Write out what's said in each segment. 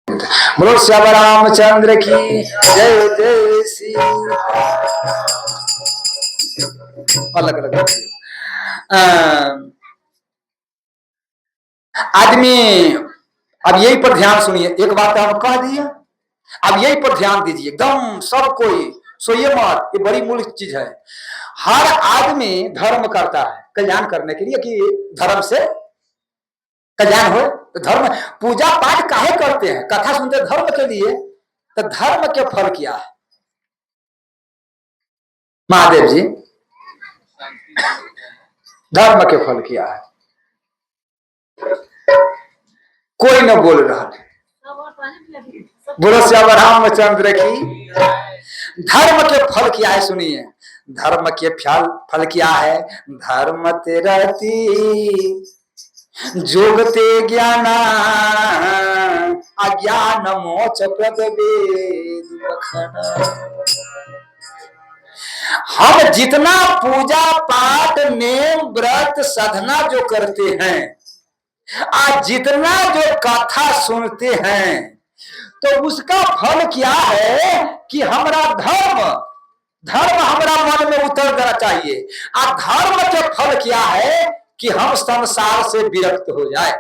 बोलो श्याम रामचंद्र की जय जय श्री। अलग अलग आदमी अब यही पर ध्यान सुनिए। एक बात हम कह दिए, अब यही पर ध्यान दीजिए एकदम सब कोई सोइए मत। ये बड़ी मूल चीज है। हर आदमी धर्म करता है कल्याण करने के लिए कि धर्म से कल्याण हो। तो धर्म पूजा पाठ काहे करते हैं? कथा सुनते धर्म के लिए। तो धर्म के फल क्या है महादेव जी? धर्म के फल क्या है? कोई न बोल रहा। बोलो श्याम रामचंद्र की। धर्म के फल क्या है सुनिए। धर्म के फल क्या है? धर्म तेरती जोगते ज्ञान अज्ञान मोच प्रद वेद। हम जितना पूजा पाठ नेम व्रत साधना जो करते हैं, आज जितना जो कथा सुनते हैं, तो उसका फल क्या है कि हमारा धर्म हमारा मन में उतर जाना चाहिए। और धर्म के फल क्या है कि हम संसार से विरक्त हो जाए।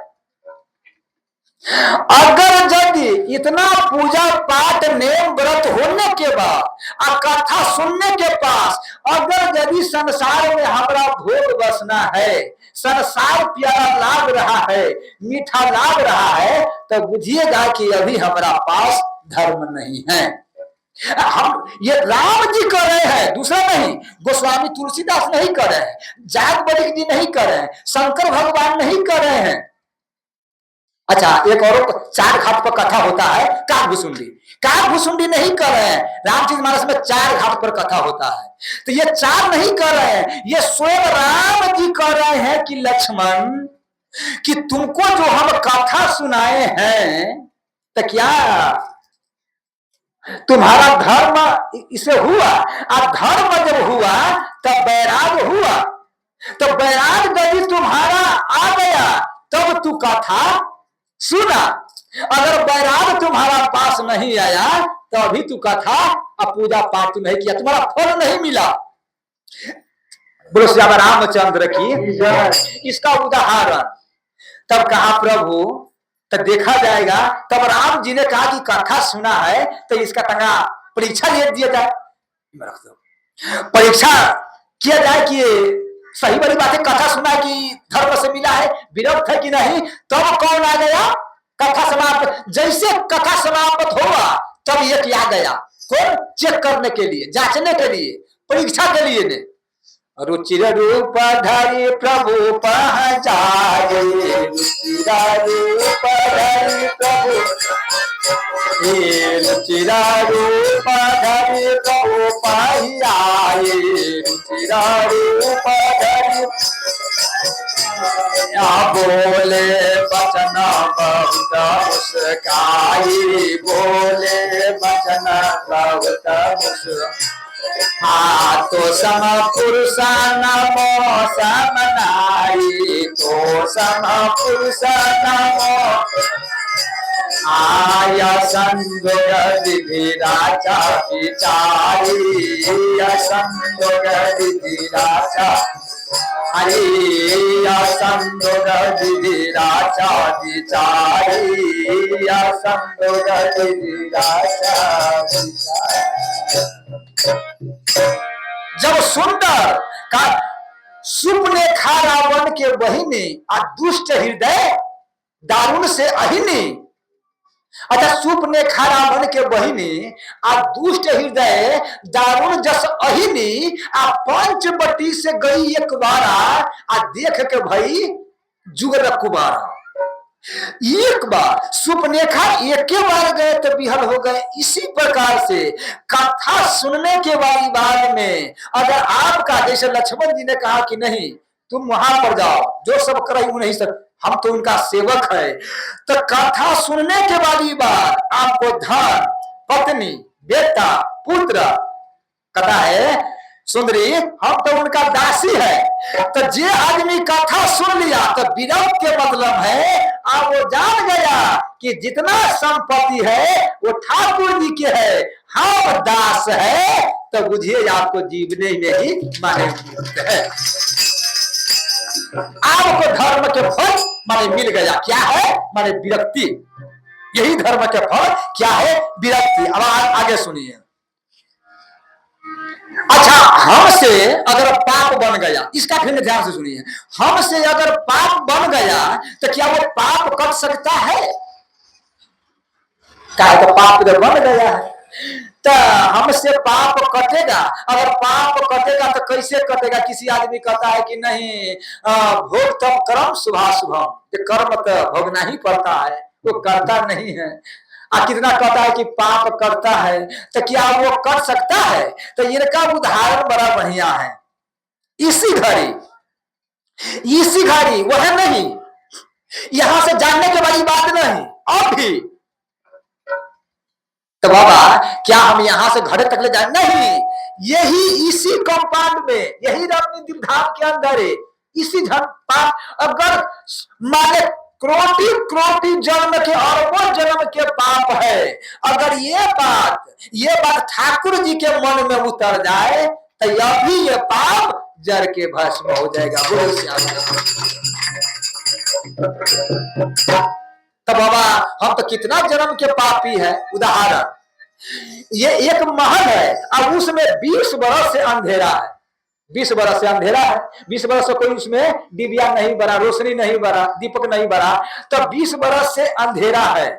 अगर यदि इतना पूजा पाठ नेम व्रत होने के बाद और कथा सुनने के पास अगर यदि संसार में हमारा भोग बसना है, संसार प्यारा लाग रहा है, मीठा लाग रहा है, तो बुझिएगा कि अभी हमारा पास धर्म नहीं है। हम ये राम जी कर रहे हैं, दूसरा नहीं। गोस्वामी तुलसीदास नहीं कर रहे हैं, जागबलिक जी नहीं कर रहे हैं, शंकर भगवान नहीं कर रहे हैं। अच्छा, एक और चार घाट पर कथा होता है, काग भुसुंडी नहीं कर रहे हैं। रामचरितमानस में चार घाट पर कथा होता है, तो ये चार नहीं कर रहे हैं, ये स्वयं राम जी कर रहे हैं कि लक्ष्मण कि तुमको जो हम कथा सुनाए हैं, तो क्या तुम्हारा धर्म इसे हुआ? और धर्म जब हुआ तब बैराग हुआ, तो बैराग यदि तुम्हारा आ गया तब तू कथा सुना। अगर बैराग तुम्हारा पास नहीं आया तो अभी तू कथा और पूजा पाठ नहीं किया, तुम्हारा फल नहीं मिला। बोलो श्री रामचंद्र की। इसका उदाहरण तब कहा प्रभु, तो देखा जाएगा। तब राम जी ने कहा कि कथा सुना है तो इसका तंगा परीक्षा ले दिया जाए, परीक्षा किया जाए कि सही बड़ी बात है, कथा सुना कि धर्म से मिला है, विरोध है कि नहीं। तब कौन आ गया? कथा समाप्त। जैसे कथा समाप्त हुआ तब एक आ गया, कौन? चेक करने के लिए, जांचने के लिए, परीक्षा के लिए ने। रुचिर रूप धरि प्रभु पहचाए, रुचिर रूप धरि प्रभु, रुचिर रूप धरि प्रभु पहचाए, रुचिर रूप धरि बोले वचन बहुत मुस्काई, बोले वचन बहुत मुस्काई। तो सम पुरुष नमो समनाई, तो सम पुरुष नमो आया संयोग विधि राजा विचारी, संयोग विधि राजा हरि, संयोग विधि राजा विचारी, संयोग विधि राजा विचारी। जब सुंदर का सुपनेखा रावण के बहिनी और दुष्ट हृदय दारुण से अहिनी। अच्छा, सुपनेखा रावण के बहिनी और दुष्ट हृदय दारुण जस अहिनी आ पंचवटी से गई एक बारा आ देख के भई जुगर कुबारा। एक बार सुपनेखा एक बार गए तो बिहल हो गए। इसी प्रकार से कथा सुनने के बाद में अगर आपका, जैसे लक्ष्मण जी ने कहा कि नहीं तुम वहां पर जाओ, जो सब करे नहीं सब, हम तो उनका सेवक है, तो कथा सुनने के बाद आपको धन, पत्नी, बेटा, पुत्र कथा है सुंदरी, हम तो उनका दासी है। तो जे आदमी कथा सुन लिया तो विरोध के मतलब है अब वो जान गया कि जितना संपत्ति है वो ठाकुर जी के है, हम दास है, तो बुझिए आपको जीवने में ही माने है। आपको धर्म के फल माने मिल गया, क्या है माने विरक्ति। यही धर्म के फल क्या है, विरक्ति। अब आगे सुनिए। अच्छा, हमसे अगर पाप बन गया, इसका फिर ध्यान से सुनिए, हमसे अगर पाप बन गया तो क्या वो पाप कट सकता है? क्या तो पाप जब बन गया है तो हमसे पाप कटेगा। अगर पाप कटेगा तो कैसे कटेगा? किसी आदमी कहता है कि नहीं भोग तम कर्म शुभा शुभम, ये कर्म तो भोगना ही पड़ता है, वो करता नहीं है। कितना कहता है कि पाप करता है, तो क्या वो कर सकता है? तो इनका उदाहरण बड़ा बढ़िया है। इसी घड़ी वह नहीं, यहां से जानने के वाली बात नहीं। अभी तो बाबा क्या हम यहां से घर तक ले जाए? नहीं, यही इसी कंपाउंड में, यही रामनिधि धाम के अंदर है। इसी अगर माने करोटी जन्म के, अरबों जन्म के पाप है, अगर ये बात ठाकुर जी के मन में उतर जाए तो अभी ये पाप जड़ के भस्म हो जाएगा। तो बाबा हम तो कितना जन्म के पापी है। उदाहरण, ये एक महल है, अब उसमें 20 बरस से अंधेरा है। 20 बरस से अंधेरा है, 20 बरस से कोई उसमें डिबिया नहीं बना, रोशनी नहीं बना, दीपक नहीं बना, तो 20 बरस से अंधेरा है।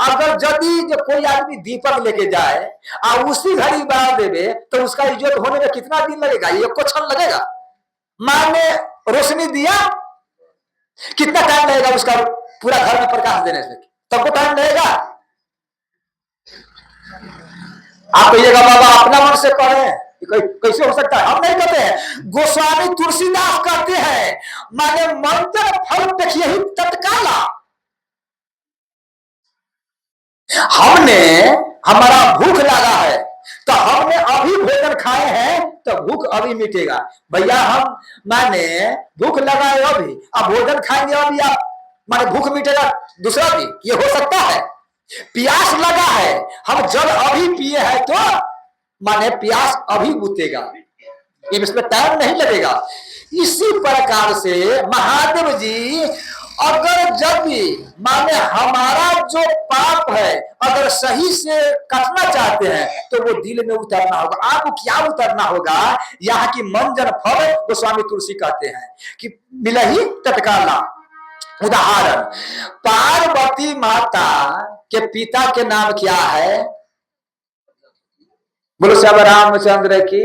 अगर यदि जो कोई आदमी दीपक लेके जाए और उसी घड़ी बना देवे तो उसका इज्जत होने में कितना दिन लगेगा? ये कुछ क्षण लगेगा। माने रोशनी दिया, कितना टाइम लगेगा उसका पूरा घर में प्रकाश देने से? तब टाइम लगेगा। आप कहिएगा बाबा अपना मन से करें, कैसे हो सकता है? हम नहीं कहते हैं, गोस्वामी तुलसीदास कहते हैं, माने मंत्र फल देखिए ही तत्काला। हमारा भूख लगा है तो हमने अभी भोजन खाए हैं तो भूख अभी मिटेगा। भैया हम माने भूख लगा है अभी, अब भोजन खाएंगे अभी, आप माने भूख मिटेगा दूसरा दिन? ये हो सकता है? प्यास लगा है, हम जल अभी पिए हैं तो माने प्यास अभी बुतेगा, इसमें टाइम नहीं लगेगा। इसी प्रकार से महादेव जी अगर जब भी माने हमारा जो पाप है अगर सही से कटना चाहते हैं तो वो दिल में उतरना होगा। आपको क्या उतरना होगा? यहाँ की मंजन फल गोस्वामी तुलसी कहते हैं कि मिले ही तत्काला। उदाहरण, पार्वती माता के पिता के नाम क्या है? बोलो श्याम रामचंद्र की।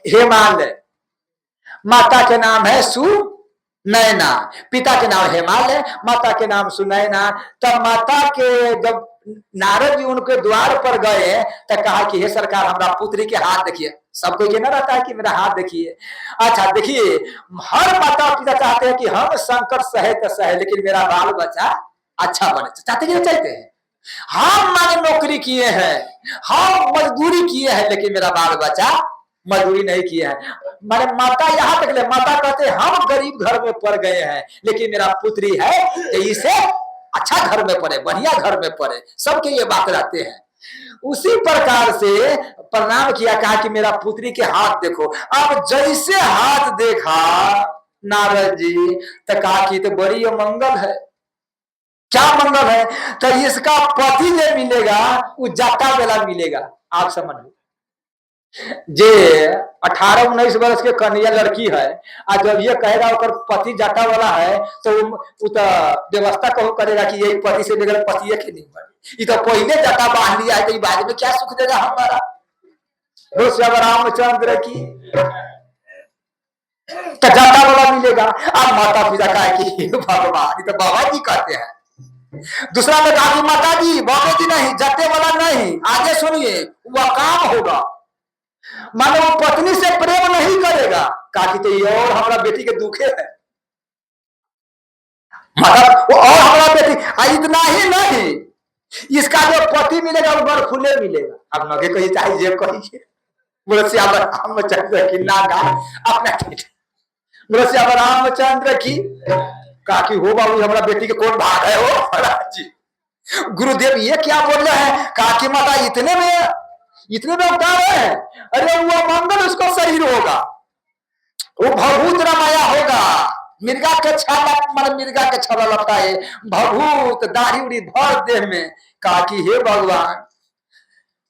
हिमालय। माता के नाम है सुनैना, पिता के नाम हिमालय, माता के नाम सुनैना। तब माता के जब नारद जी उनके द्वार पर गए तो कहा कि हे सरकार हमारा पुत्री के हाथ देखिए। सबको ये ना रहता है कि मेरा हाथ देखिए। अच्छा देखिए, हर माता पिता चाहते हैं कि हम संकट सहे तो सहे लेकिन मेरा बाल बच्चा अच्छा बने, चाहते कि नहीं चाहते हैं? हम माने नौकरी किए हैं, हम मजदूरी किए हैं, लेकिन मेरा बाल बच्चा मजदूरी नहीं किया है। माने माता यहाँ तक ले, माता कहते हैं हम गरीब घर में पड़ गए हैं लेकिन मेरा पुत्री है तो इसे अच्छा घर में पड़े, बढ़िया घर में पड़े, सबके ये बात रहते हैं। उसी प्रकार से प्रणाम किया, कहा कि मेरा पुत्री के हाथ देखो। अब जैसे हाथ देखा नारद जी तो कहा कि तो बड़ी मंगल है। क्या मंगल है? तो इसका पति जो मिलेगा वो जाता वाला मिलेगा। आप समझ लो, जे 18-19 वर्ष के कन्या लड़की है और जब ये कहेगा और पति जाता वाला है तो व्यवस्था कहू करेगा कि यही पति से बगैर पति के नहीं बने। ये तो पहले जाता बांध लिया है तो बाद में क्या सुख देगा हमारा? श्याम रामचंद्र की तो जाता वाला मिलेगा। अब माता पिता कहा कि भगवान, ये तो बाबा जी कहते हैं। दूसरा ने कहा कि माता जी बाबा जी नहीं, जाते वाला नहीं। आगे सुनिए, वह काम होगा मानो वो पत्नी से प्रेम नहीं करेगा, कहा तो ये और हमारा बेटी के दुखे है, मतलब वो और हमारा बेटी। इतना ही नहीं, इसका जो पति मिलेगा वो बड़ खुले मिलेगा। अब नगे कही चाहे जेब कही बोले श्याम रामचंद्र की नागा अपना बोले श्याम रामचंद्र की। कहा कि हो बाबू हमारा बेटी के कौन भाग है हो महाराज जी। गुरुदेव ये क्या बोल रहे हैं? कहा कि माता इतने में उतार है। अरे वो मंगल उसको शरीर होगा, वो भभूत रमाया होगा, मिर्गा के छाला मतलब मिर्गा के छाला लगता है, भभूत दाढ़ी उड़ी भर देह में। कहा कि हे भगवान,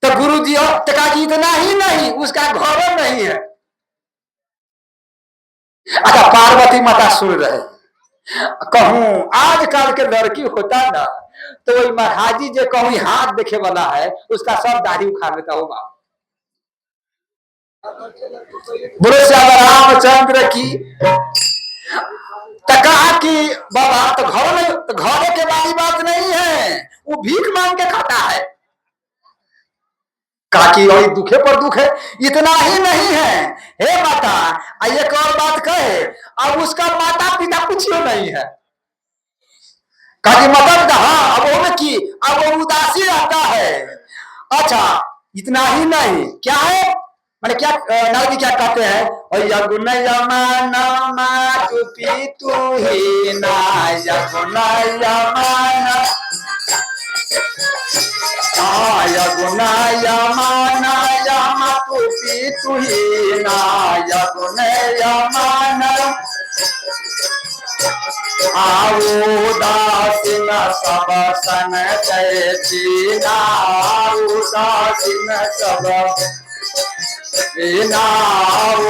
तो गुरु जी तो कहा कि इतना ही नहीं, उसका घर नहीं है। अच्छा पार्वती माता सुन रहे, कहूं आजकल के लड़की होता ना तो वही महाराजी जो कहूं हाथ देखे वाला है उसका सब दाढ़ी उखाड़ लेता होगा। बोलो श्याम रामचंद्र की। तो कहा कि बाबा तो घर में तो घरे के वाली बात नहीं है, वो भीख मांग के खाता है। कहा कि वही दुखे पर दुख है। इतना ही नहीं है हे माता, एक और बात कहे, अब उसका माता पिता कुछ नहीं है। कहा कि मतलब हाँ अब वो की अब वो उदासी रहता है। अच्छा इतना ही नहीं, क्या है मैंने क्या नारद क्या कहते हैं, यगुन यमान मातुपी तू ही ना, यगुन यमान यगुन यमान मातुपी तू ही ना, यगुन यमान उदासीन सब सन चीना, उदासीन सब बिना,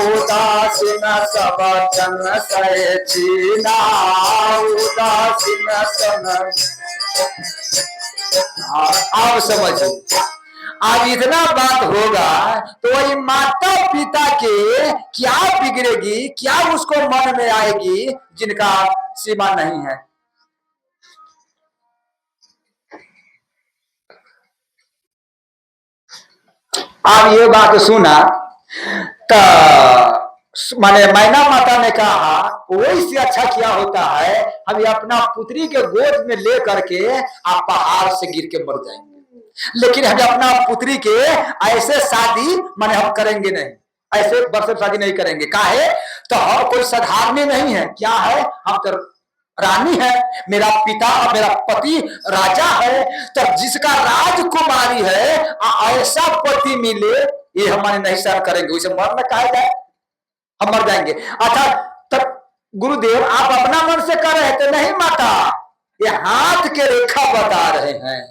उदासीन सब जन से चीना, उदासीन सन। आप समझो, अब इतना बात होगा तो वही माता पिता के क्या बिगड़ेगी, क्या उसको मन में आएगी जिनका सीमा नहीं है। अब ये बात सुना तो माने मैना माता ने कहा वही से अच्छा क्या होता है, हम अपना पुत्री के गोद में ले करके आप पहाड़ से गिर के मर जाएंगे, लेकिन हम अपना पुत्री के ऐसे शादी माने हम करेंगे नहीं, ऐसे वर्ष शादी नहीं करेंगे। काहे तो हम कोई साधारण नहीं है, क्या है हम तो रानी है, मेरा पिता और मेरा पति राजा है, तो जिसका राजकुमारी है ऐसा पति मिले ये हमारे नहीं सहन करेंगे, उसे मरना कहा जाए, हम मर जाएंगे। अच्छा तब गुरुदेव आप अपना मन से कर रहे थे, नहीं माता ये हाथ के रेखा बता रहे हैं।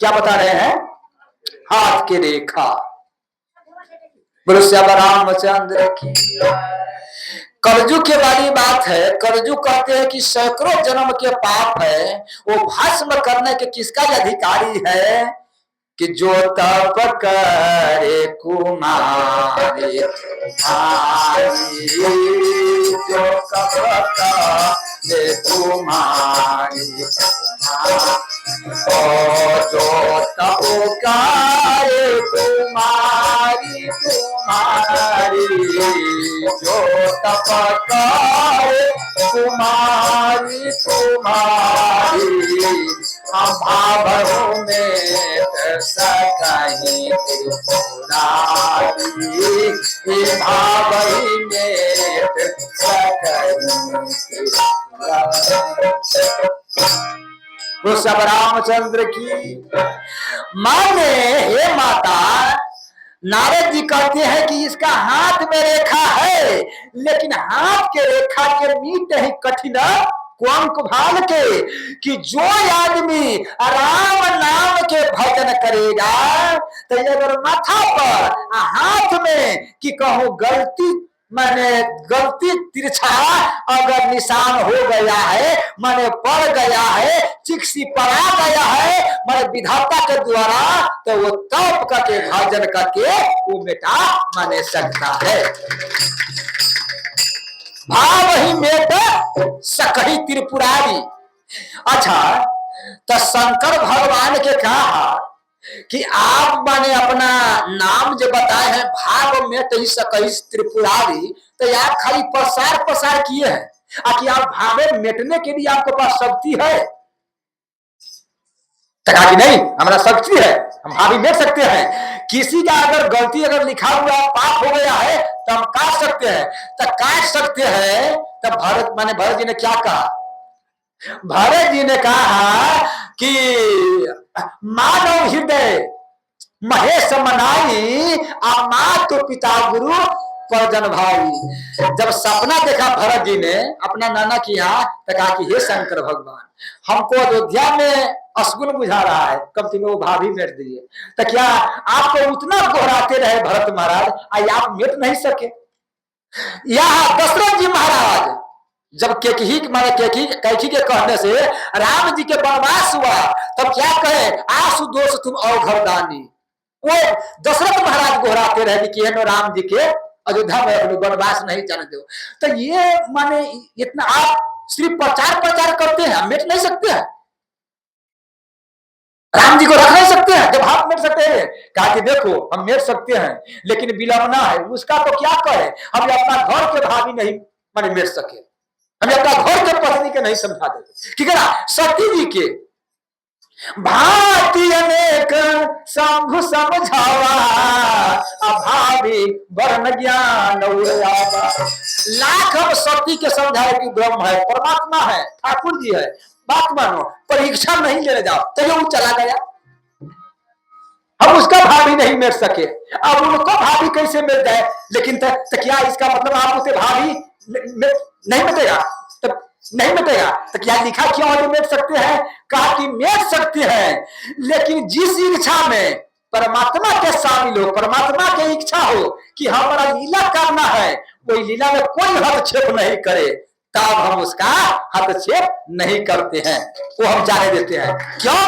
क्या बता रहे हैं? हाथ की रेखा। बोलो श्याम रामचंद्र की। कलजुग के वाली बात है, कलजुग कहते हैं कि सैकड़ों जन्म के पाप है वो भस्म करने के किसका अधिकारी है कि जो तप करे कुमारी, जो तप करे कुमारी, जो तप करे कुमारी तुम्हारी, जो तप करे कुमारी तुम्हारी, भावों में सकहीं त्रिपुरारी, भावही में सकहीं रामचंद्र की। माने हे माता नारद जी कहते हैं कि इसका हाथ में रेखा है, लेकिन हाथ के रेखा के मीट ही कठिन कुंक भाल के कि जो आदमी राम नाम के भजन करेगा तो अगर माथा पर हाथ में कि कहूं गलती मैंने गलती तिरछा अगर निशान हो गया है, मैंने पड़ गया है, चिक्सी पड़ा गया है मैंने विधाता के द्वारा, तो वो तप करके भजन करके वो मिटा माने सकता है। भाव ही मेट सकही त्रिपुरारी। अच्छा तो शंकर भगवान के कहा कि आप माने अपना नाम जो बताए हैं भाव में तो ही सकही त्रिपुरारी, तो आप खाली प्रसार प्रसार किए हैं कि आप भावे मेटने के लिए आपके पास शक्ति है? कहा कि नहीं हमारा शक्ति है, हम भाभी मेट सकते हैं। किसी का अगर गलती अगर लिखा हुआ पाप हो गया है तो हम काट सकते हैं, तो काट सकते हैं। तब भरत माने भरत जी ने क्या कहा? भरत जी ने कहा कि मानव हृदय महेश मनाई, मातु पिता गुरु परजन भाई। जब सपना देखा भरत जी ने अपना नाना की यहाँ, तो कहा कि हे शंकर भगवान, हमको अयोध्या में अशगुन बुझा रहा है, कम से कम वो भाभी मेट दिए। तो क्या आपको उतना दोहराते रहे भरत महाराज, आई आप मेट नहीं सके? यहाँ दशरथ जी महाराज जब केकही माने कैकी के कहने से राम जी के वनवास हुआ, तब क्या कहे? आसु दोष तुम अवघरदानी। वो दशरथ महाराज दोहराते रहे कि राम जी के अयोध्या में वनवास नहीं जाने दो। तो ये माने इतना आप सिर्फ प्रचार प्रचार करते हैं, मेट नहीं सकते हैं, राम जी को रख नहीं सकते हैं। जब हाथ मेट सकते हैं, कहा कि देखो हम मेट सकते हैं, लेकिन विलंबना है उसका तो क्या करे, हम अपना घर के भाभी नहीं माने मेट सके, हम अपना घर के पत्नी के नहीं समझा देते। ठीक है ना? सती जी के भांति अनेक शंभु समझावा, अभावी वर्ण ज्ञान उड़ावा। लाख हम सती के समझाए कि ब्रह्म है, परमात्मा है, ठाकुर जी है, बात मानो, परीक्षा नहीं लेने जाओ, तो वो चला गया। हम उसका भाभी नहीं मिल सके, अब उनको भाभी कैसे मिल जाए? लेकिन तो क्या इसका मतलब आप उसे भाभी नहीं मिलेगा? तो नहीं मिटेगा तो क्या लिखा क्यों और मिट सकते हैं? कहा कि मिट सकते हैं, लेकिन जिस इच्छा में परमात्मा के शामिल हो, परमात्मा की इच्छा हो कि हमारा लीला करना है, वही लीला में कोई हस्तक्षेप नहीं करे, तब हम उसका हस्तक्षेप नहीं करते हैं, वो हम जाने देते हैं। क्यों?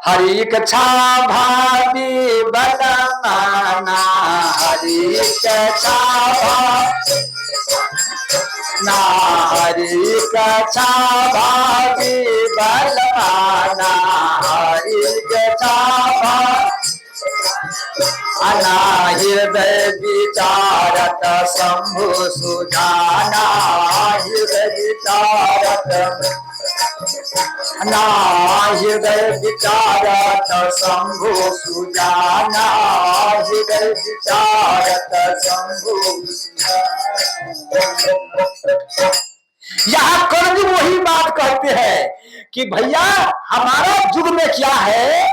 हरि कथा भाभी बनाना, हरि कथा ना, हरि कथा भाभी बलवाना, हरि कथा अना हृदय विचारत शंभु सुजाना, हृदय विचारत ना, हृदय विचारत शंभु सुजाना, हृदय विचारत शंभु सुजाना। यहाँ कर्ज वही बात कहते हैं कि भैया हमारा युग में क्या है,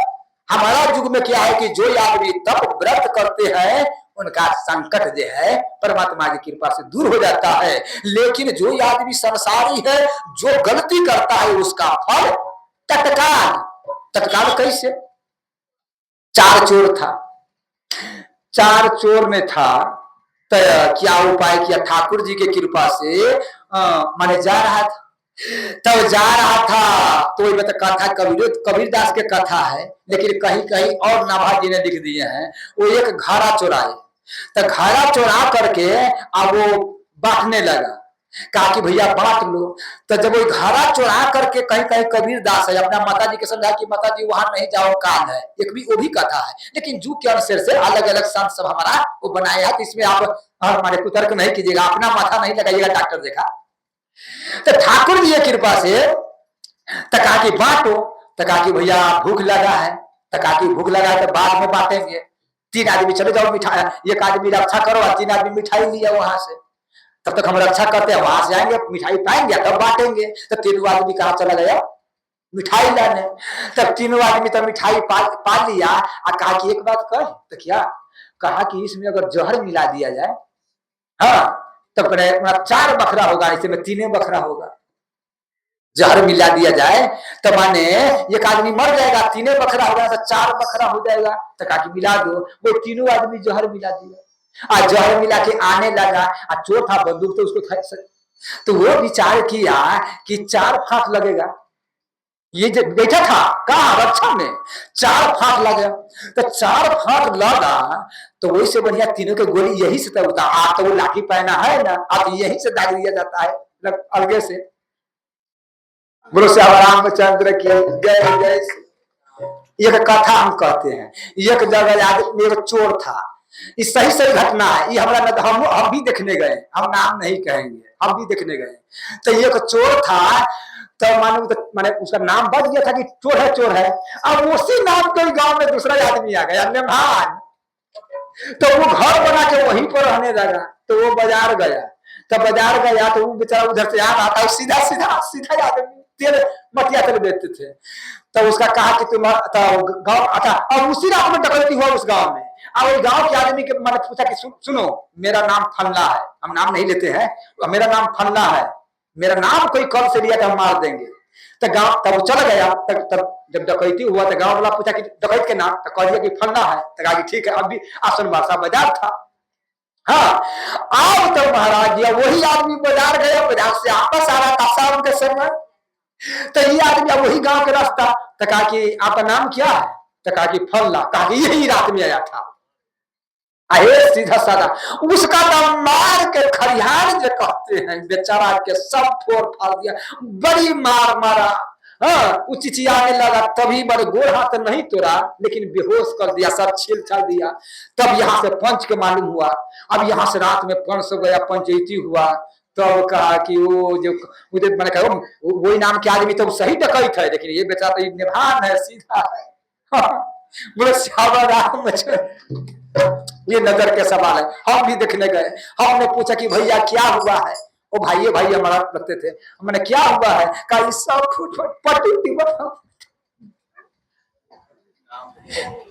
हमारा युग में क्या है कि जो आदमी तप व्रत करते हैं उनका संकट जो है परमात्मा की कृपा से दूर हो जाता है। लेकिन जो आदमी संसारी है, जो गलती करता है, उसका फल तत्काल। तत्काल कैसे? चार चोर था, चार चोर में था, तो क्या उपाय किया? ठाकुर जी के कृपा से माने जा रहा था, तब जा रहा था तो कथा कबीरदास के कथा है, लेकिन कहीं कहीं और नाभा जी ने लिख दिए हैं। वो एक घारा चोराए, तो घारा चोरा करके अब वो बांटने लगा, कहा कि भैया बांट लो। तो जब वो घारा चोरा करके कहीं कहीं कबीरदास है अपना माता जी के समझा कि माता जी वहां नहीं जाओ, कान है, एक भी वो भी कथा है, लेकिन जू के अनुसार से अलग अलग संत सब हमारा वो बनाया है, तो इसमें आप हमारे कुतर्क नहीं कीजिएगा, अपना माथा नहीं लगाइएगा, डॉक्टर देखा। तो ठाकुर जी की कृपा से तो कहा कि बांटो, तो कहा कि भैया भूख लगा है, तो कहा कि भूख लगा है तो बाद में बांटेंगे, 3 आदमी चले जाओ, मिठाई, एक आदमी रक्षा करो और 3 आदमी मिठाई लिया वहां से, तब तक हम रक्षा करते हैं, वहां से आएंगे मिठाई पाएंगे तब बांटेंगे। तो 3 आदमी कहा चला गया मिठाई लाने, तब 3 आदमी तो मिठाई पा लिया और कहा कि एक बात कह, तो क्या कहा कि इसमें अगर जहर मिला दिया जाए, हाँ, तब 4 बकरा होगा, इसमें 3 बकरा होगा। जहर मिला दिया जाए तो माने एक आदमी मर जाएगा, 3 बकरा होगा, तो 4 बकरा हो जाएगा। तो कहा कि मिला दो, वो 3 आदमी जहर मिला दिया, और जहर मिला के आने लगा, और चोर था बंदूक तो उसको, तो वो विचार किया कि 4 फांक लगेगा, ये जो बैठा था कहा रक्षा में 4 फांक लगा, तो 4 फांक लगा, तो वही से बढ़िया 3 के गोली यही से तब आप तो वो लाठी पहना है ना, आप यही से दाग दिया जाता है अलगे से। बोलो श्याम रामचंद्र की जय जय। एक कथा हम कहते हैं, एक जगह एक चोर था, ये सही सही घटना है, ये हमारा हम भी देखने गए, हम नाम नहीं कहेंगे, हम भी देखने गए। तो ये एक चोर था, तो माने उसका नाम बच गया था कि चोर है चोर है। अब उसी नाम के गांव में दूसरा आदमी आ गया मेहमान, तो वो घर बना के वहीं पर रहने लगा। तो वो बाजार गया, तो बाजार गया तो वो बेचारा उधर से आ रहा था, सीधा सीधा सीधा आदमी तेल मटिया तेल बेचते थे। तो उसका कहा कि तुम गाँव, अच्छा अब उसी रात में डकैती हुआ उस गांव में। अब उस गांव के आदमी के मैंने पूछा कि सुनो मेरा नाम फलना है, हम नाम नहीं लेते हैं, मेरा नाम फलना है, मेरा नाम कोई कल से लिया तो हम मार देंगे। तो गांव तब वो चल गया। तब जब डकैती हुआ तो गांव वाला पूछा कि डकैत के नाम, तो कह दिया कि फलना है। तो कहा कि ठीक है। अभी आसन बासा बाजार था। हाँ, अब तो महाराज जी वही आदमी बाजार गया, बाजार से वापस आ रहा था शाम के समय। तो ये आदमी वही गांव के रास्ता। तो कहा कि आपका नाम क्या है? तो कहा कि फलना। कहा कि यही रात में आया था। अरे सीधा साधा उसका नाम मार के खरिहान जो कहते हैं, बेचारा के सब फोड़ फाड़ दिया, बड़ी मार मारा। हाँ, वो चिचियाने लगा, तभी बड़े गोर हाथ नहीं तोड़ा, लेकिन बेहोश कर दिया, सब छील छाल दिया। तब यहाँ से पंच के मालूम हुआ। अब यहाँ से रात में पंच हो गया, पंचायती हुआ। तो कहा कि वो जो मुझे मैंने कहा वही नाम के आदमी तो सही डकैत है, लेकिन ये बेचारा तो निभान है, सीधा है। बोले श्यामा राम, ये नजर के सवाल है। हम भी देखने गए, हमने पूछा कि भैया क्या हुआ है? ओ भाई भाई हमारा लगते थे। मैंने क्या हुआ है? कहा सब फुट पट्टी।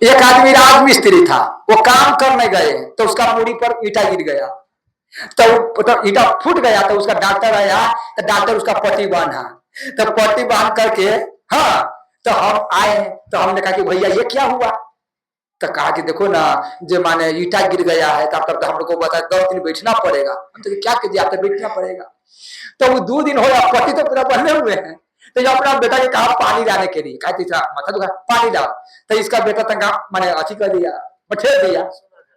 एक आदमी राजमिस्त्री था, वो काम करने गए तो उसका मूड़ी पर ईटा गिर गया, तो ईटा फूट गया। तो उसका डॉक्टर आया, तो डॉक्टर उसका पट्टी बांधा। तो पट्टी बांध करके हाँ, तो हम आए, तो हमने कहा कि भैया ये क्या हुआ? तो कहा कि देखो ना, जो माने ईटा गिर गया है, तब हम लोग को बता 10 दिन बैठना पड़ेगा। हम तो क्या कीजिए, आप तो बैठना पड़ेगा। तो वो 2 दिन हो गया, पट्टी तो पूरा बंधे हुए हैं। तो जो अपना बेटा के कहा पानी लाने के लिए, कहा तीसरा माथा दुखा पानी लाओ। तो इसका बेटा तंगा माने अथी कर दिया, ठेल दिया।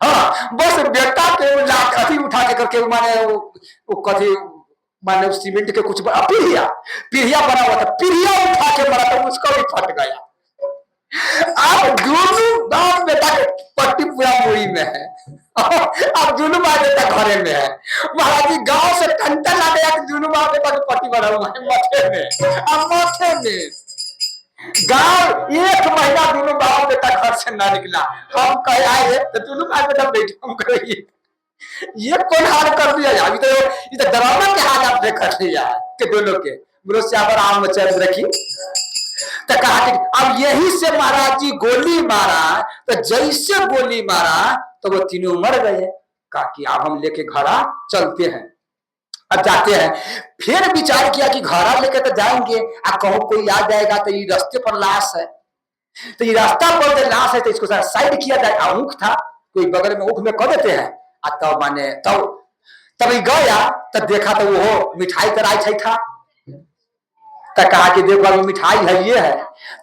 हाँ, बस बेटा के अथी उठा के करके माने वो कथी माने सीमेंट के कुछ पीढ़िया बना हुआ था, पीढ़िया उठा के मारा, तो उसका भी फट गया। अब दोनों बाप बेटा के पट्टी पूरा मुड़ी में है। अब दोनों बाप बेटा घरे में है। महाराज जी गांव से टंटा ला गया कि दोनों बाप बेटा की पट्टी बना हुआ है माथे में। अब माथे में गांव 1 महीना दोनों बाप बेटा घर से ना निकला। हम कहे आए तो दोनों बाप बेटा बैठे, हम कहिए ये कौन हाल कर दिया? अभी तो ये डरावना के हाल आप देख लिया कि दोनों के। बोलो श्यामा रामचंद्र की। तो कहा कि अब यही से महाराज जी गोली मारा, तो जैसे गोली मारा तो वो तीनों मर गए। कहा कि अब हम लेके घड़ा चलते हैं, अब जाते हैं। फिर विचार किया कि घड़ा लेके तो जाएंगे, अब कहो कोई आ जाएगा तो ये रास्ते पर लाश है, तो ये रास्ता पर जो लाश है तो इसको साइड किया जाए। ऊख था, कोई बगल में ऊख में कर देते हैं। तब माने तब गया तो देखा तो वो मिठाई कराई था। तो कहा कि देखो अभी मिठाई है, ये है,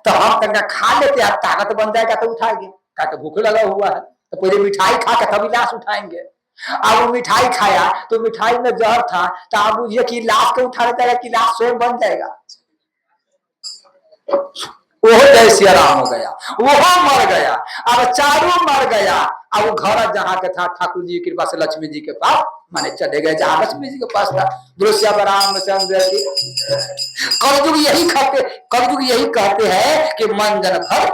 तो हम तंगा खा लेते हैं, ताकत बन जाएगा तो उठाएंगे। कहा तो भूख लगा हुआ है, तो पहले मिठाई खा के तभी लाश उठाएंगे। अब वो मिठाई खाया तो मिठाई में जहर था, तो आप बुझिए कि लाश को उठा लेता है कि लाश स्वयं बन जाएगा। वो जय सिया राम हो गया, वो मर गया। अब चारों मर गया। अब वो घर जहाँ के था ठाकुर जी की कृपा से लक्ष्मी जी के पास माने चले गए, जहाँ लक्ष्मी जी के पास था। श्यामा रामचंद्र की। कलयुग यही कहते हैं कि मन जन फल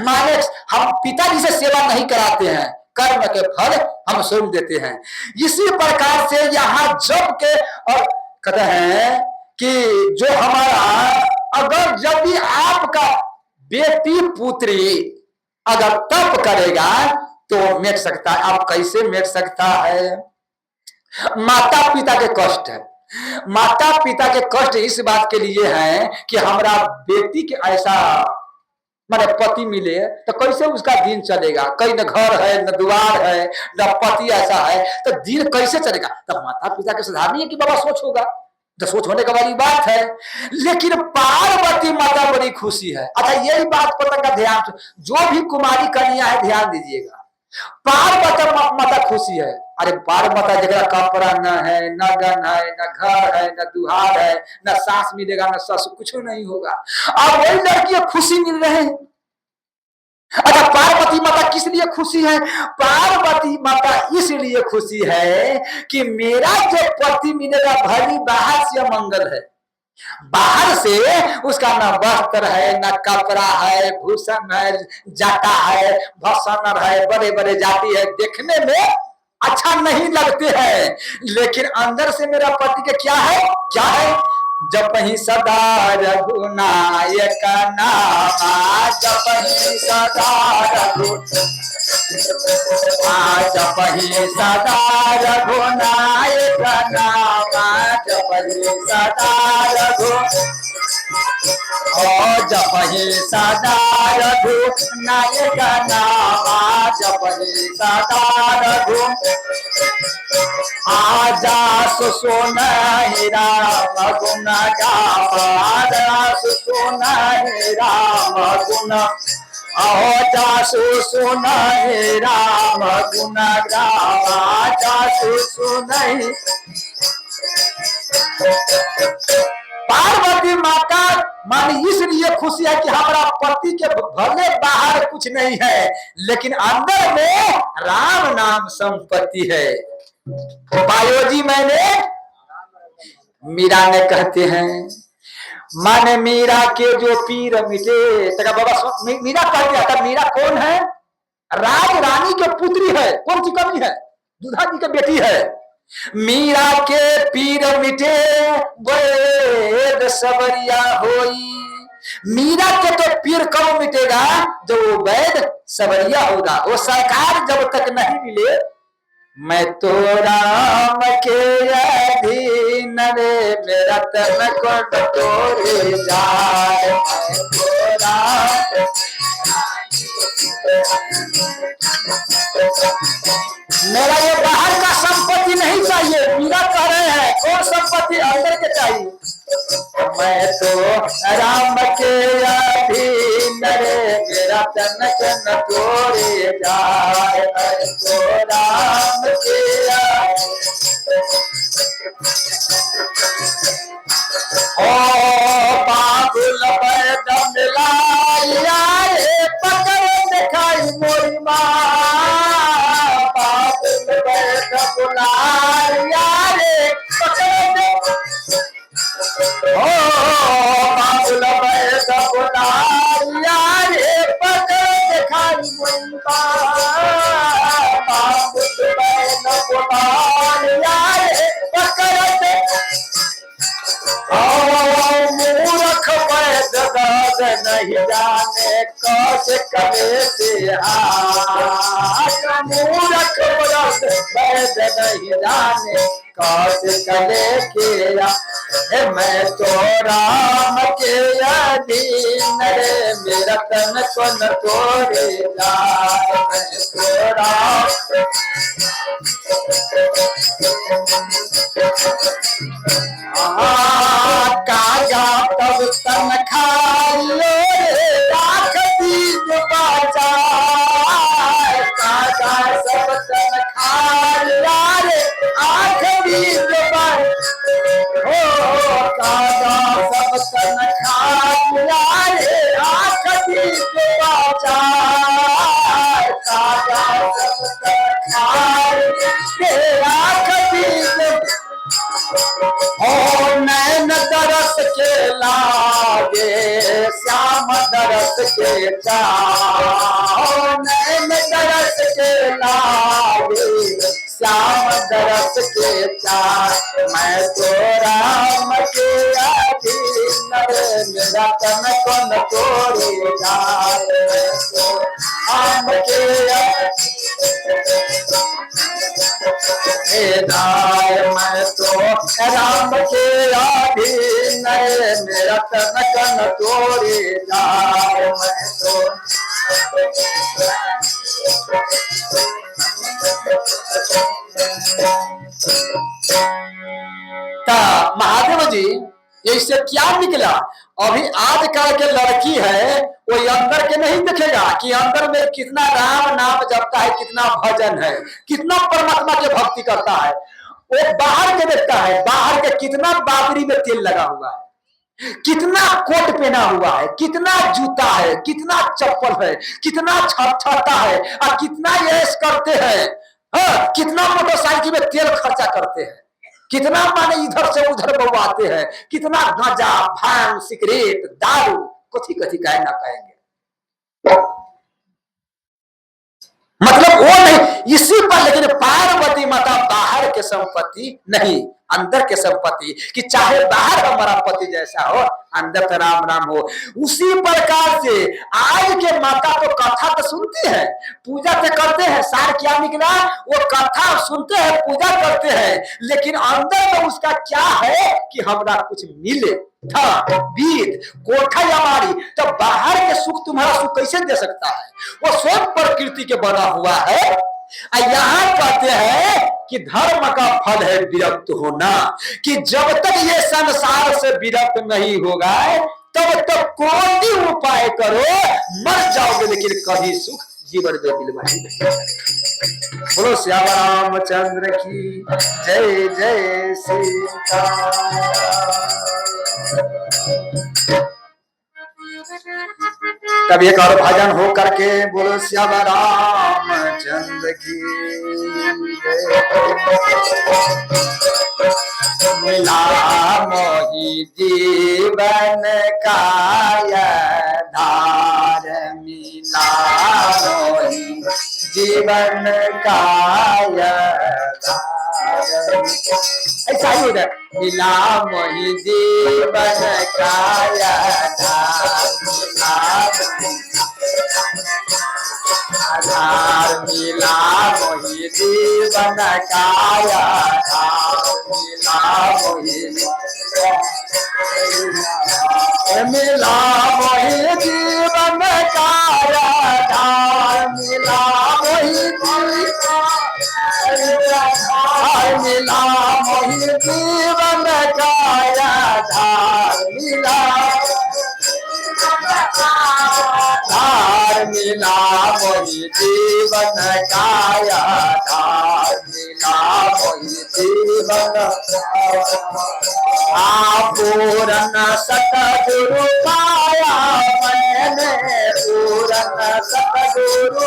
माने हम पिताजी से सेवा नहीं कराते हैं, कर्म के फल हम स्वयं देते हैं। इसी प्रकार से यहाँ जब के और कहते हैं कि जो हमारा अगर जब भी आपका बेटी पुत्री अगर तप करेगा तो मिट सकता है। आप कैसे मिट सकता है? माता पिता के कष्ट है। माता पिता के कष्ट इस बात के लिए है कि हमारा बेटी के ऐसा माने पति मिले तो कैसे उसका दिन चलेगा? कहीं न घर है, न द्वार है, न पति ऐसा है, तो दिन कैसे चलेगा? तब माता पिता के साधारण है कि बाबा सोच होगा, तो सोच होने का वाली बात है। लेकिन पार्वती माता बड़ी खुशी है। अच्छा यही बात पता का ध्यान, जो भी कुमारी कन्या है ध्यान दीजिएगा, पार्वती माता खुशी है। अरे पार्वती जगह कपड़ा न है, न गन है, न घर है, न दुहार है, न सास मिलेगा, न सस, कुछ नहीं होगा। अब वही लड़की खुशी मिल रहे हैं। अच्छा, पार्वती माता किस लिए खुशी है? पार्वती माता इसलिए खुशी है कि मेरा जो पति मिलेगा भली बाहर से मंगल है, बाहर से उसका ना वस्त्र है, ना कपड़ा है, भूषण है, जाता है, भसनर है, बड़े बड़े जाति है, देखने में अच्छा नहीं लगते हैं, लेकिन अंदर से मेरा पति के क्या है, क्या है? जपहि सदा रघुनायक नामा, जपहि सदा जपहि सदा रघुनायक नामा, जपहि सदा जपहि सदा रघुनायक नामा, जपहि सदा आजा सुनहि राम गुण गावा, सुनहि राम गुण, जासु सुनहि राम गुण गावा, जासु सुनहि। पार्वती माता मान इसलिए खुशी है कि हमारा पति के भले बाहर कुछ नहीं है, लेकिन अंदर में राम नाम संपत्ति है। बायोजी मैंने मीरा ने कहते हैं, माने मीरा के जो पीर मिटे, तका बाबा मीरा कहते हैं। मीरा कौन है? राज रानी के पुत्री है। कौन सी कमी है? दुधा जी की बेटी है। मीरा के पीर मिटे वेद सबरिया होई। मीरा के तो पीर कब मिटेगा? जब वो वैद सबरिया होगा। वो सरकार जब तक नहीं मिले, मैं तो राम के अधीन रे, मेरा तन को टोरे जाए, मेरा ये बाहर का संपत्ति नहीं चाहिए। मीरा कह रहे हैं कौन संपत्ति? अंदर के चाहिए। मैं तो राम के अधीन रे, मेरा तन कन तोरे जाए, मैं तो राम के बाबुल बैद मिलाया रे, पकड़ दिखाई मोरी माँ, बाबुल बैद बुलाया रे, पकड़ बाबुल बैद बुलाया रे, पकड़ दिखाई मोरी माँ, बाबुल बैद बुलाया रे, पकड़ मूर्ख वैद दाद नहीं जाने कौश कले से मूर्ख वैद नहीं जाने कौश कले के। मैं तो राम के अधीन रे, मेरा तन को न तोड़े जाए, मैं तो राम कागा तब तन खाइयो रे, राख दीज बाजा, कागा सब तन खाया रे, आख दीज बाजा, कागा सब तन खाया रे, आख दीज बाजा, कागा सब तन खाया रे, आख दीज। नैन दरस के लागे श्याम दरस के चाह, नैन दरस के लागे श्याम दरस के चाह, मैं तो राम के अधीन रे, मेरा तन को न तोड़े जाए, मैं तो राम के मैं तो राम के अधीन रे, मेरा तन कन तोड़े जाए, मैं तो। महादेव जी इससे क्या निकला? अभी आजकल के लड़की है वो अंदर के नहीं देखेगा कि अंदर में कितना राम नाम जपता है, कितना भजन है, कितना परमात्मा के भक्ति करता है। वो बाहर के देखता है, बाहर के कितना बाबरी में तेल लगा हुआ है, कितना कोट पहना हुआ है, कितना जूता है, कितना चप्पल है, कितना छत्ता है, और कितना यश करते हैं। हाँ, कितना मोटरसाइकिल में तेल खर्चा करते हैं, कितना माने इधर से उधर बवाते हैं, कितना गांजा भांग सिगरेट दारू कथी कथी कहे ना कहेंगे। मतलब वो नहीं इसी पर, लेकिन पार्वती माता बाहर के संपत्ति नहीं, अंदर के संपत्ति, कि चाहे बाहर हमारा पति जैसा हो, अंदर तो राम राम हो। उसी प्रकार से आज के माता तो कथा तो सुनते हैं, पूजा तो करते हैं, सार क्या निकला वो कथा सुनते हैं, पूजा करते हैं, लेकिन अंदर में उसका क्या है कि हमरा कुछ मिले था बीत कोठा हमारी, तो बाहर के सुख तुम्हारा सुख कैसे दे सकता है, वो स्वयं प्रकृति के बना हुआ है। यहाँ कहते हैं कि धर्म का फल है विरक्त होना, कि जब तक ये संसार से विरक्त नहीं होगा तब तक कोई उपाय करो मर जाओगे, लेकिन कभी सुख जीवन में मिलवाई नहीं। बोलो श्याम रामचंद्र की जय जय सीता। तब एक और भजन हो करके बोलो श्याम रामचंद्र की। मिला मोहि जीवन काया धार, मिला मोहि जीवन काया धार। ऐसा ही होता है, मिला मोहि जीवन काया धार, आधार मिला मोहि जीवन काया धार, मिला मोहि मिला मोहि जीवन काया धार, मिला मोहि मिला मोहि जीवन काया धार, मिला धार, मिला मोहि जीवन काया धार, मिला मोहि जीवन पूरन सतगुरु पाया मैंने, पूरन सतगुरु।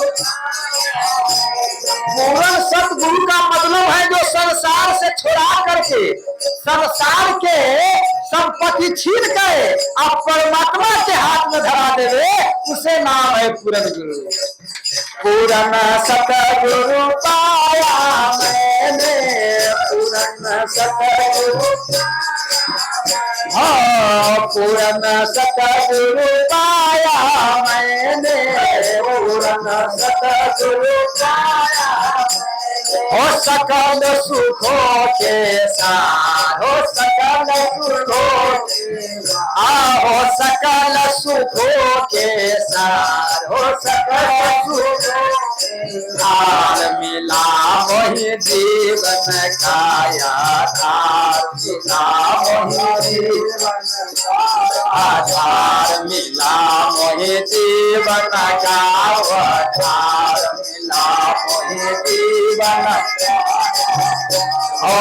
पूरन सतगुरु का मतलब है जो संसार से छुड़ा करके संसार के संपत्ति छीन गए आप परमात्मा के हाथ में धरा देवे, उसे नाम है पूरन गुरु। पूरन सतगुरु पाया मैंने, पूरन सतगुरु, हाँ पूरन सतगुरु पाया मैंने, पूरन सतगुरु पाया हो सकल सुखों के सार, हो सकल सुखों हो सकल सुखों के सार, हो सकल सुखों धार, मिला मोहि जीवन काया धार, मिला मोहि जीवन आधार, मिला मोहि जीवन काया धार, मिला मोहि जीवन। ओ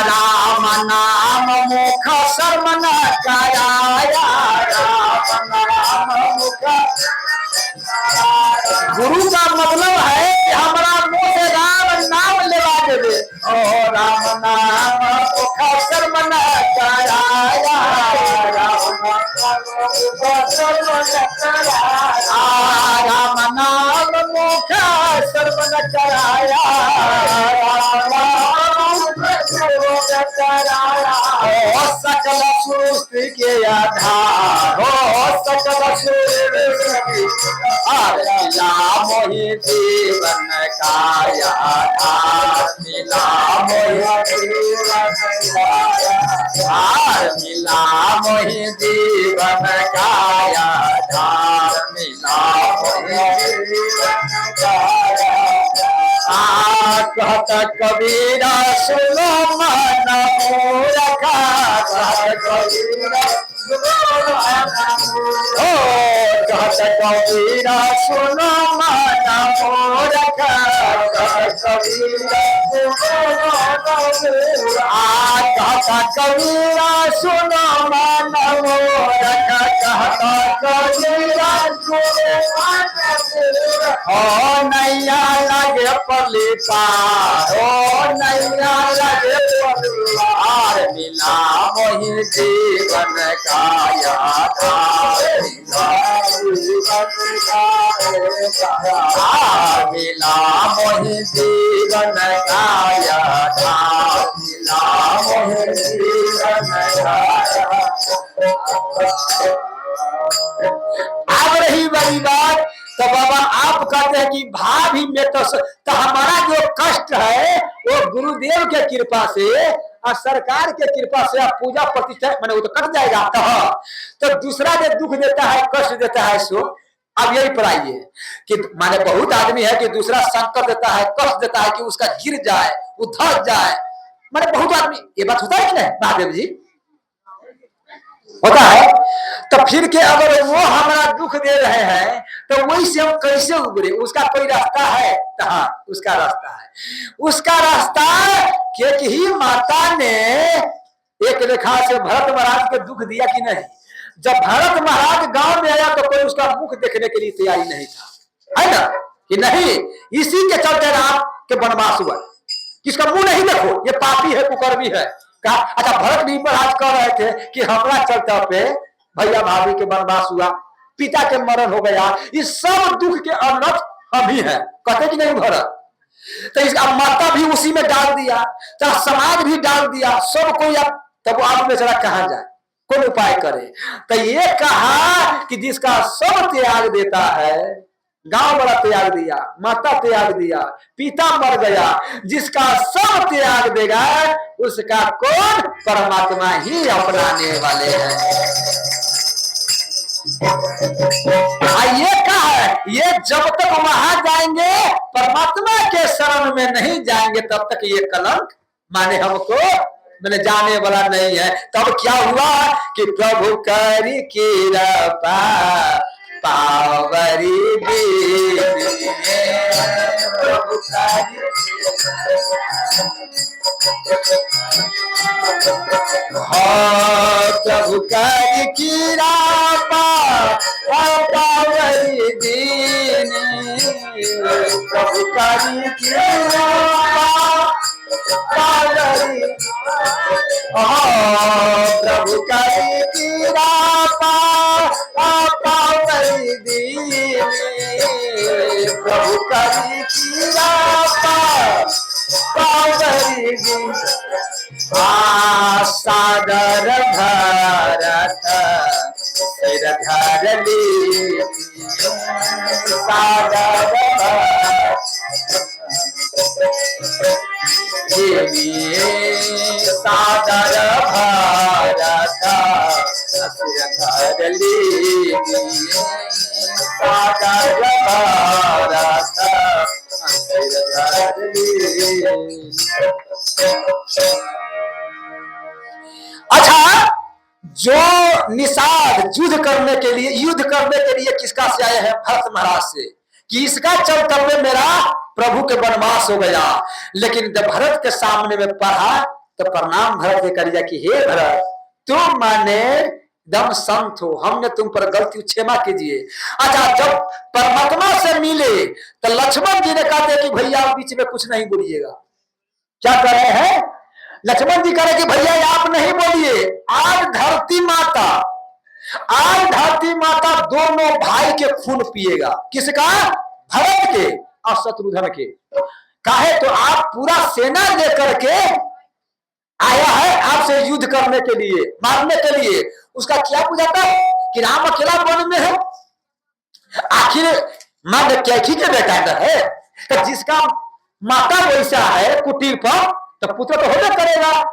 राम नाम मुख शर्मन कराया, राम नाम मुख। गुरु का मतलब है कि हमारा मुंह से राम नाम लेवा देवे। ओ राम नाम मुख शर्मन कराया, राम नाम मुख शर्मन कराया, हो सकल सृष्टि के आधार, हो सकल सृष्टि मिला मोहि जीवन काया धार, मिला मोहि जीवन काया धार, मिला मोहि जीवन काया धार, मिला मोहि जीवन काया। कहत कबीरा सुनो मन मूरखा, कहत कबीरा कहत कबीरा सुनो माना मोर कबीरा कहता कबीरा सुनो माना मोर कबीरा हो नैया लगे पलिता हो नैया लगे पलिवार मिला मोहि जीवन का यादार मिला मोहि जीवन का यादार मिला मोहि जीवन का अब रही बड़ी बात। तो बाबा आप कहते हैं कि भाभी में तो हमारा जो कष्ट है वो गुरुदेव के कृपा से और सरकार के कृपा से आप पूजा प्रतिष्ठा मैंने वो तो कट जाएगा। तो दूसरा जो दुख देता है कष्ट देता है सो अब यही पर आइए कि माने बहुत आदमी है कि दूसरा संकट देता है कष्ट देता है कि उसका गिर जाए वो धस जाए। माने बहुत आदमी ये बात होता है कि नहीं महादेव जी होता है। तो फिर के अगर वो हमारा दुख दे रहे हैं तो वही से हम कैसे उबरे। उसका कोई रास्ता है? हाँ उसका रास्ता है। उसका रास्ता कि ही माता ने एक रेखा से भरत महाराज के दुख दिया कि नहीं। जब भरत महाराज गांव में आया तो कोई उसका मुख देखने के लिए तैयारी नहीं था, है ना कि नहीं। इसी के चलते राम के वनवास हुआ। किसका मुंह नहीं देखो ये पापी है कुकर्मी है। कहा अच्छा भरत भी महाराज कह रहे थे कि हमारा चलते पे भैया भाभी के वनवास हुआ, पिता के मरण हो गया, इस सब दुख के अनर्थ हम ही है कहते कि नहीं भरत। तो इसका माता भी उसी में डाल दिया, तो समाज भी डाल दिया, सब कोई अब तब आप बेचारा कहाँ जाए कौन उपाय करे। तो ये कहा कि जिसका सब त्याग देता है, गांव बड़ा त्याग दिया, माता त्याग दिया, पिता मर गया, जिसका सब त्याग देगा उसका कौन परमात्मा ही अपनाने वाले हैं। ये कहा है ये जब तक वहां जाएंगे परमात्मा के शरण में नहीं जाएंगे तब तक ये कलंक माने हमको मैंने जाने वाला नहीं है। तब क्या हुआ कि प्रभु करी कृपा पावरी प्रभु करी कृपा पावरी दीनी प्रभु करी कृपा प्रभु करी कृपा पावरी दीनी प्रभु करी कृपा पावरी दीनी सागर भारत सिर धरली सागर सागर भारत सिर धरली सागर भारत सिर धरली। अच्छा जो निषाद युद्ध करने के लिए किसका से आए हैं भरत महाराज से कि इसका चलते मेरा प्रभु के वनवास हो गया। लेकिन जब भरत के सामने में पढ़ा तो प्रणाम भरत ने कर दिया कि हे भरत तुम माने दम संत हो, हमने तुम पर गलती क्षमा कीजिए। अच्छा जब परमात्मा से मिले तो लक्ष्मण जी ने कहा कि भैया बीच में कुछ नहीं बोलिएगा। क्या कर रहे हैं लक्ष्मण जी कह रहे कि भैया आप नहीं बोलिए, आज धरती माता दोनों भाई के खून पिएगा। किसका? भरत के और शत्रुघ्न के। काहे तो आप पूरा सेना लेकर के आया है आपसे युद्ध करने के लिए, मारने के लिए। उसका क्या बुझाता है कि राम अकेला वन में है। आखिर मां कैथी के बेटा है तो जिसका माता वैसा है कुटीर पर तो पुत्र तो होना करेगा।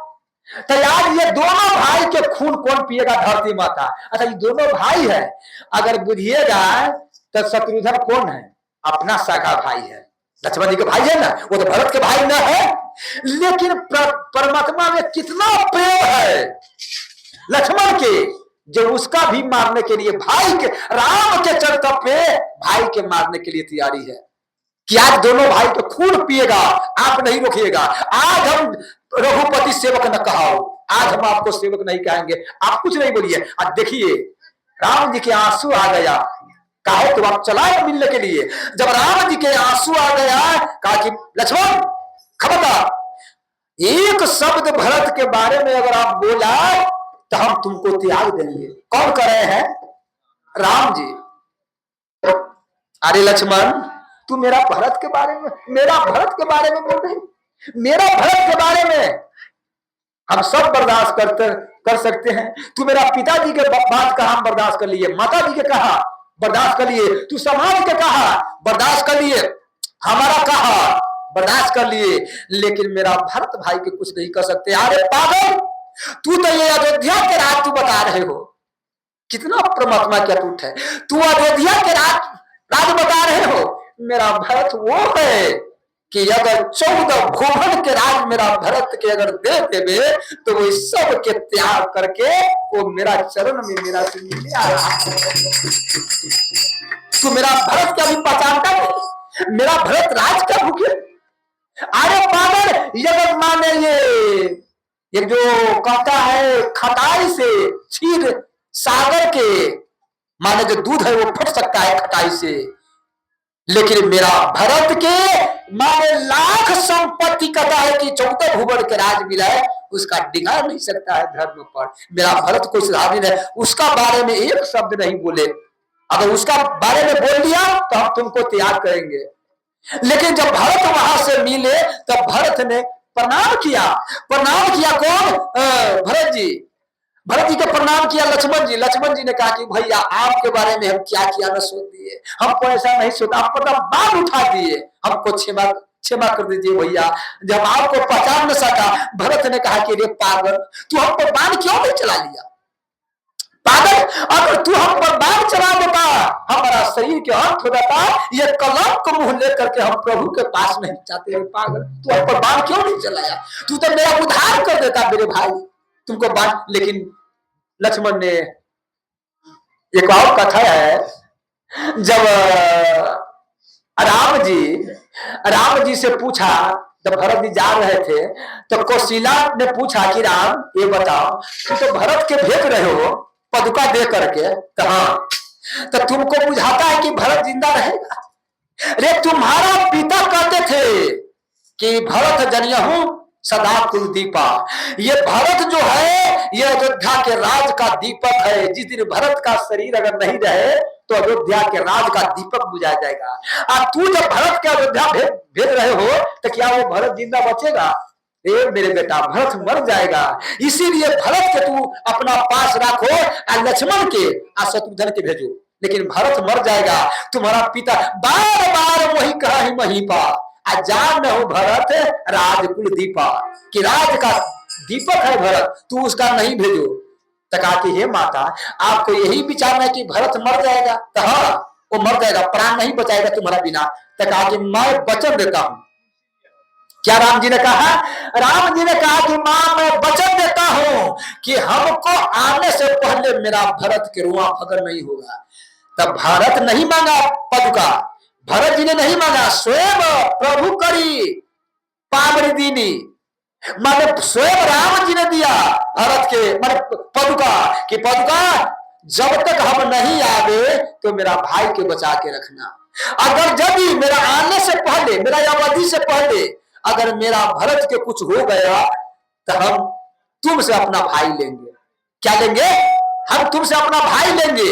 तो यार ये दोनों भाई के खून कौन पिएगा? धरती माता। अच्छा ये दोनों भाई है अगर बुझिएगा तो शत्रुघ्न कौन है? अपना सगा भाई है, लक्ष्मण जी के भाई है ना, वो तो भरत के भाई ना है। लेकिन परमात्मा में कितना प्रेम है लक्ष्मण के जो उसका भी मारने के लिए भाई के राम के चरता पे भाई के मारने के लिए तैयारी है कि आज दोनों भाई तो खून पिएगा, आप नहीं रोकिएगा। आज हम रघुपति सेवक न कहाओ, आज हम आपको सेवक नहीं कहेंगे, आप कुछ नहीं बोलिए। आज देखिए राम जी के आंसू आ गया, कहा तो आप चलाए मिलने के लिए। जब राम जी के आंसू आ गया, कहा कि लक्ष्मण खबरदार, एक शब्द भरत के बारे में अगर आप बोला तो हम तुमको त्याग देंगे। कौन कर रहे हैं? राम जी। अरे लक्ष्मण, तू मेरा भरत के बारे में, मेरा भरत के बारे में बोल रही, मेरा भरत के बारे में हम सब बर्दाश्त कर सकते हैं। तू मेरा पिताजी के बात का हम बर्दाश्त कर लिए, माता जी के कहा बर्दाश्त कर लिए, तू समाज के कहा बर्दाश्त कर लिए, हमारा कहा बर्दाश्त कर लिए, लेकिन मेरा भरत भाई के कुछ नहीं कर सकते। अरे पागल, तू तो ये अयोध्या के राज तू बता रहे हो, कितना परमात्मा क्या टूट है। तू अयोध्या के राज बता रहे हो, मेरा भरत वो है कि अगर 14 भुवन के राज मेरा भरत के अगर दे देवे तो वो सब के त्याग करके वो मेरा चरण में मेरा से मिलने आ रहा है। तू मेरा भरत क्या भी पहचानता नहीं, मेरा भरत राज का भूखे। अरे पागल, ये माने ये जो कहता है खटाई से क्षीर सागर के माने जो दूध है वो फट सकता है खटाई से, लेकिन मेरा भरत के माने लाख संपत्ति कहता है कि 14 भुवन के राज मिला है, उसका डिगा नहीं सकता है धर्म पर। मेरा भरत कोई साधारण है, उसका बारे में एक शब्द नहीं बोले, अगर उसका बारे में बोल दिया तो हम तुमको त्याग करेंगे। लेकिन जब भरत वहां से मिले तब भरत ने प्रणाम किया। प्रणाम किया कौन? भरत जी। भरत जी का प्रणाम किया लक्ष्मण जी। लक्ष्मण जी ने कहा कि भैया आपके बारे में हम क्या किया न सोच दिए, हमको ऐसा नहीं सोचा, आप मतलब बाल उठा दिए, हमको क्षमा कर दीजिए भैया, जब आपको पहचान न सका। भरत ने कहा कि रे पागल, तू हम पर बाण क्यों नहीं चला लिया? पागल, अगर तू हम पर बाण चला देता हमारा शरीर के अंत हो जाता, ये कलम को मुंह लेकर के हम प्रभु के पास नहीं जाते। पागल, तू हम पर बाण क्यों नहीं चलाया? तू तो मेरा उद्धार कर देता मेरे भाई, तुमको बात। लेकिन लक्ष्मण ने, एक और कथा है, जब राम जी से पूछा, जब भरत जी जा रहे थे तो कौशिला ने पूछा कि राम ये बताओ, तू तो भरत के भेज रहे हो पदुका दे करके, तो हाँ, तो तुमको बुझाता है कि भरत जिंदा रहेगा? अरे तुम्हारा पिता कहते थे कि भरत जनियहु सदा कुलदीपा, ये भरत जो है ये अयोध्या के राज का दीपक है। जिस दिन भरत का शरीर अगर नहीं रहे तो अयोध्या के राज का दीपक बुझा जाएगा। और तू जब भरत के अयोध्या भेज रहे हो तो क्या वो भरत जिंदा बचेगा? ए मेरे बेटा, भरत मर जाएगा। इसीलिए भरत के तू अपना पास रखो और लक्ष्मण के और शत्रुघ्न के भेजो, लेकिन भरत मर जाएगा। तुम्हारा पिता बार बार वही कहा ही महीपा, जान न हो भरत राजकुल दीपा, कि राज का दीपक है भरत, तू उसका नहीं भेजो। तो कहा कि हे माता, आपको यही विचारना है कि भरत मर जाएगा? तो हाँ, वो मर जाएगा, प्राण नहीं बचाएगा तुम्हारा बिना। तो कहा कि मैं वचन देता हूं। क्या राम जी ने कहा? राम जी ने कहा कि मां मैं वचन देता हूं कि हमको आने से पहले मेरा भरत के रुआ फकर नहीं होगा। तब भरत नहीं मांगा पद का, भरत जी ने नहीं मांगा, स्वयं प्रभु करी पावरी दीनी, माने स्वयं राम जी ने दिया भरत के माने पदुका, कि पदुका जब तक हम नहीं आवे तो मेरा भाई के बचा के रखना। अगर यदि मेरा आने से पहले, मेरा अवधि से पहले अगर मेरा भरत के कुछ हो गया तो हम तुमसे अपना भाई लेंगे। क्या लेंगे? हम तुमसे अपना भाई लेंगे।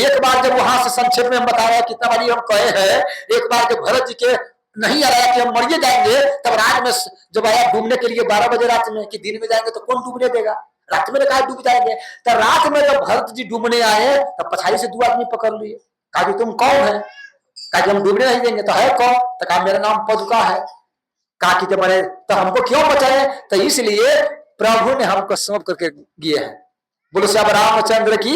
एक बार जब वहां से संक्षेप में हम बता रहे हैं, कितना बारी हम कहे हैं, एक बार जब भरत जी के नहीं आ रहा कि हम मरिए जाएंगे, तब रात में जब आया डूबने के लिए 12 बजे रात में, कि दिन में जाएंगे तो कौन डूबने देगा, रात में कहा डूब जाएंगे। तो रात में जब भरत जी डूबने आए तब पछाड़ी से 2 आदमी पकड़ लिए, कहा कि तुम कौन है? कहा कि हम डूबने नहीं देंगे। तो है कौन? तो कहा मेरा नाम पदुका है। कहा कि मैंने तो हमको क्यों बचाए? तो इसलिए प्रभु ने हमको सौंप करके दिए हैं। बोलो श्याम रामचंद्र की।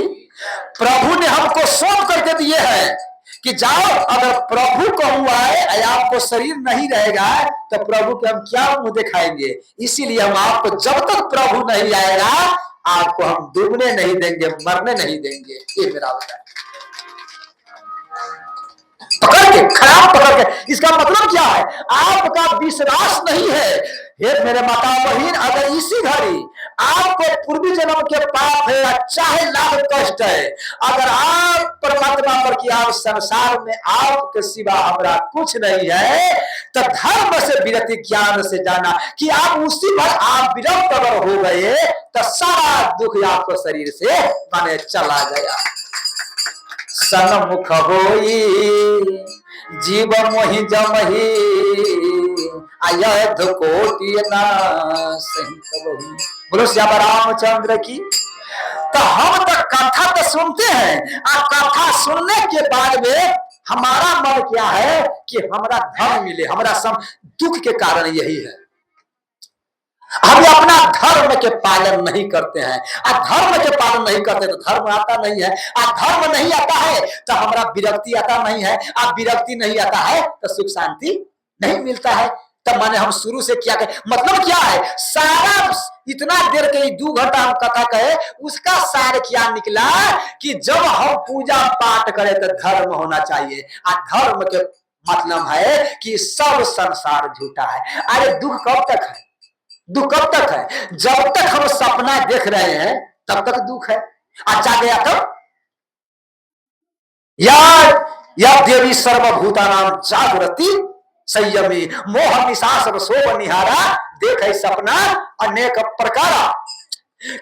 प्रभु ने हमको सौंप करके दिए हैं कि जाओ, अगर प्रभु को हुआ है आपको शरीर नहीं रहेगा तो प्रभु के हम क्या मुंह दिखाएंगे। इसीलिए हम आपको जब तक प्रभु नहीं आएगा आपको हम डूबने नहीं देंगे, मरने नहीं देंगे। ये मेरा वचन है। पकड़ के, खराब पकड़ के। इसका मतलब क्या है? आपका विश्वास नहीं है। हे मेरे माता बहन, अगर इसी घड़ी आपको पूर्वी जन्म के पाप है, चाहे लाख कष्ट है, अगर आप परमात्मा पर कि आप संसार में आपके सिवा हमारा कुछ नहीं है, तो धर्म से विरति, ज्ञान से जाना कि आप उसी पर आप विरक्त अगर हो गए तो सारा दुख आपको शरीर से माने चला गया। सन्मुख होई जीव मोहि जमहि, अयध कोटि नासहि। बोलो श्याम रामचंद्र की। तो हम तो कथा तो सुनते हैं, और कथा सुनने के बाद में हमारा मन क्या है कि हमारा धर्म मिले, हमारा दुख के कारण यही है। हम अपना धर्म के पालन नहीं करते हैं, और धर्म के पालन नहीं करते तो धर्म आता नहीं है, और धर्म नहीं आता है तो हमारा विरक्ति आता नहीं है, और विरक्ति नहीं आता है तो सुख शांति नहीं मिलता है। तब माने हम शुरू से क्या कहें, मतलब क्या है? सारा इतना देर के 2 घंटा हम कथा कहे, उसका सार क्या निकला कि जब हम पूजा पाठ करें तो धर्म होना चाहिए, और धर्म के मतलब है कि सब संसार झूठा है। अरे दुख कब तक है? दुख कब तक है? जब तक हम सपना देख रहे हैं तब तक दुख है। अच्छा गया तब या देवी सर्वभूतानां जागृति संयमी, मोह निशास शोभ निहारा, देखे सपना अनेक प्रकार।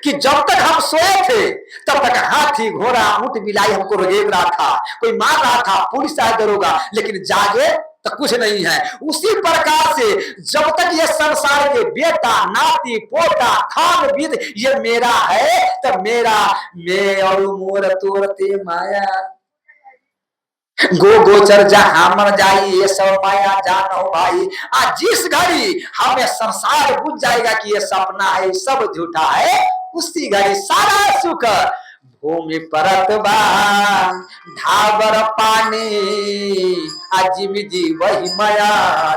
कि जब तक हम सोए थे तब तक हाथी घोड़ा ऊंट बिलाई हमको रोक रहा था, कोई मार रहा था, पुलिस आया दरोगा, लेकिन जागे तो कुछ नहीं है। उसी प्रकार से जब तक ये संसार के बेटा नाती पोता खान विद ये मेरा है, तो मेरा मैं और मोर तोरते माया गो गोचर जहां मन जाई, ये सब माया जानो भाई। आज जिस घड़ी हमें संसार बुझ जाएगा कि ये सपना है, सब झूठा है, उसी घड़ी सारा सुख भूमि परत बा ढाबर पानी, अजीब जी वही माया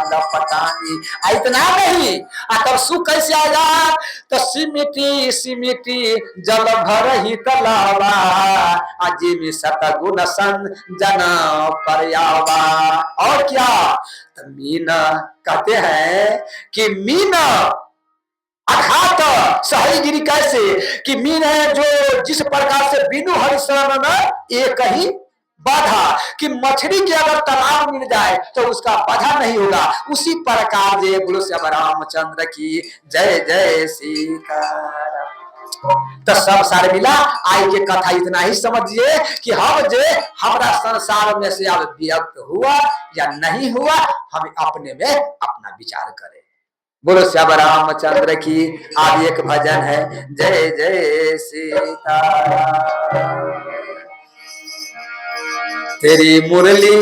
लपटानी। इतना नहीं, तब सुख कैसे आएगा? तो सिमिटी सिमिटी जल भर ही तलावा, अजीब सतगुण सन जना पर्यावा। और क्या? तो मीना कहते हैं कि मीना अघात सही गिरी, कैसे कि मीन है जो जिस प्रकार से बिनु हरिशरण एक ही बाधा, कि मछली के अगर तालाब मिल जाए तो उसका बाधा नहीं होगा, उसी प्रकार जय गुरु श्याम रामचंद्र की जय जय सीताराम। तो सब सारे मिला आई के कथा इतना ही समझिए कि हम जे हमारा संसार में से अब विरक्त हुआ या नहीं हुआ, हम अपने में अपना विचार करें। बोलो श्याम रामचंद्र की। आज एक भजन है, जय जय सीताराम। तेरी मुरली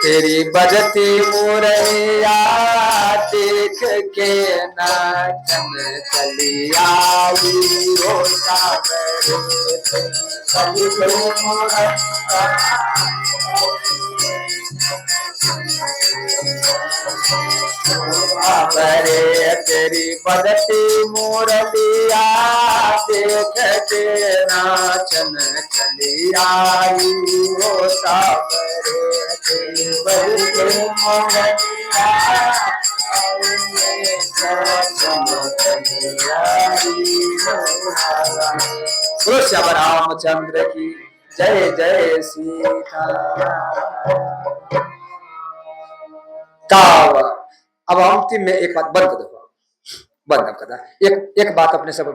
तेरी बजती मुरैया, देख के नाचन चली आई हो सावरे, तेरी बजती मुरलिया, देख के नाचन चली आई हो सावरे, तेरी बजती मुरलिया, श्याम रामचंद्र की जय जय सीता। अब अंतिम में एक बात बंद कर दो, बंद कर दो। एक बात अपने सब